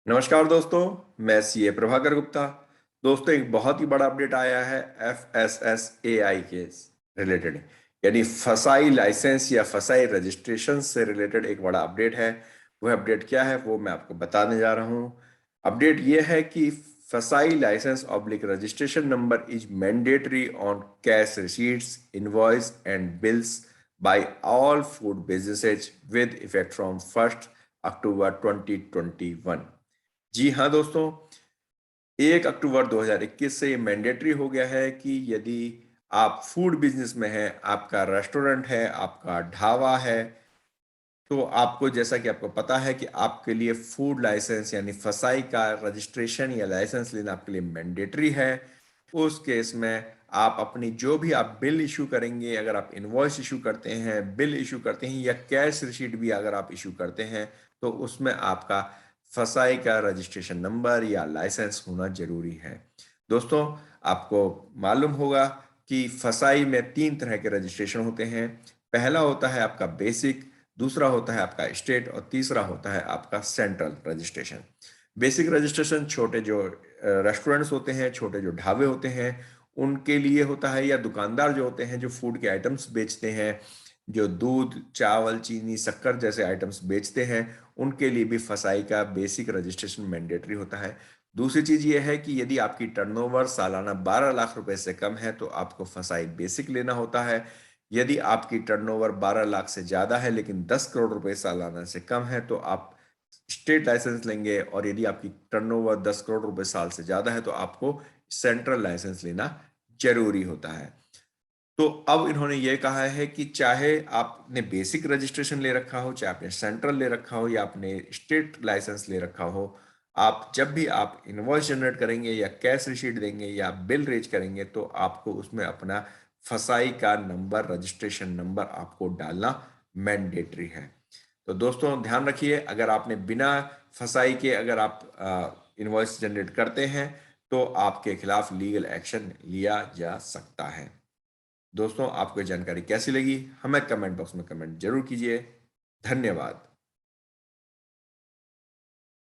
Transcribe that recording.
नमस्कार दोस्तों, मैं सीए प्रभाकर गुप्ता। दोस्तों, एक बहुत ही बड़ा अपडेट आया है FSSAI के रिलेटेड, यानी फसाई लाइसेंस या फसाई रजिस्ट्रेशन से रिलेटेड एक बड़ा अपडेट है। वह अपडेट क्या है वो मैं आपको बताने जा रहा हूँ। अपडेट ये है कि FSSAI license oblique registration number is mandatory on cash receipts, invoice and bills by all food businesses with effect from 1 October 2021। जी हाँ दोस्तों, 1 अक्टूबर 2021 से ये मैंडेटरी हो गया है कि यदि आप फूड बिजनेस में हैं, आपका रेस्टोरेंट है, आपका ढाबा है, तो आपको, जैसा कि आपको पता है कि आपके लिए फूड लाइसेंस यानी फसाई का रजिस्ट्रेशन या लाइसेंस लेना आपके लिए मैंडेटरी है। उस केस में आप अपनी जो भी आप बिल इशू करेंगे, अगर आप इनवॉइस इशू करते हैं, बिल इशू करते हैं या कैश रिसीट भी अगर आप इशू करते हैं, तो उसमें आपका फसाई का रजिस्ट्रेशन नंबर या लाइसेंस होना जरूरी है। दोस्तों, आपको मालूम होगा कि फसाई में 3 तरह के रजिस्ट्रेशन होते हैं। पहला होता है आपका बेसिक, दूसरा होता है आपका स्टेट और तीसरा होता है आपका सेंट्रल रजिस्ट्रेशन। बेसिक रजिस्ट्रेशन छोटे जो रेस्टोरेंट्स होते हैं, छोटे जो ढाबे होते हैं, उनके लिए होता है, या दुकानदार जो होते हैं जो फूड के आइटम्स बेचते हैं, जो दूध, चावल, चीनी, शक्कर जैसे आइटम्स बेचते हैं, उनके लिए भी फसाई का बेसिक रजिस्ट्रेशन मैंडेटरी होता है। दूसरी चीज ये है कि यदि आपकी टर्नओवर सालाना 12 लाख रुपए से कम है तो आपको फसाई बेसिक लेना होता है। यदि आपकी टर्नओवर 12 लाख से ज्यादा है लेकिन 10 करोड़ रुपए सालाना से कम है तो आप स्टेट लाइसेंस लेंगे, और यदि आपकी टर्नओवर 10 करोड़ रुपए साल से ज्यादा है तो आपको सेंट्रल लाइसेंस लेना जरूरी होता है। तो अब इन्होंने ये कहा है कि चाहे आपने बेसिक रजिस्ट्रेशन ले रखा हो, चाहे आपने सेंट्रल ले रखा हो या आपने स्टेट लाइसेंस ले रखा हो, आप जब भी आप इनवॉइस जनरेट करेंगे या कैश रिसीट देंगे या बिल रेज करेंगे तो आपको उसमें अपना फसाई का नंबर, रजिस्ट्रेशन नंबर आपको डालना मैंडेटरी है। तो दोस्तों ध्यान रखिए, अगर आपने बिना फसाई के अगर आप इनवॉइस जनरेट करते हैं तो आपके खिलाफ लीगल एक्शन लिया जा सकता है। दोस्तों, आपको ये जानकारी कैसी लगी हमें कमेंट बॉक्स में कमेंट जरूर कीजिए। धन्यवाद।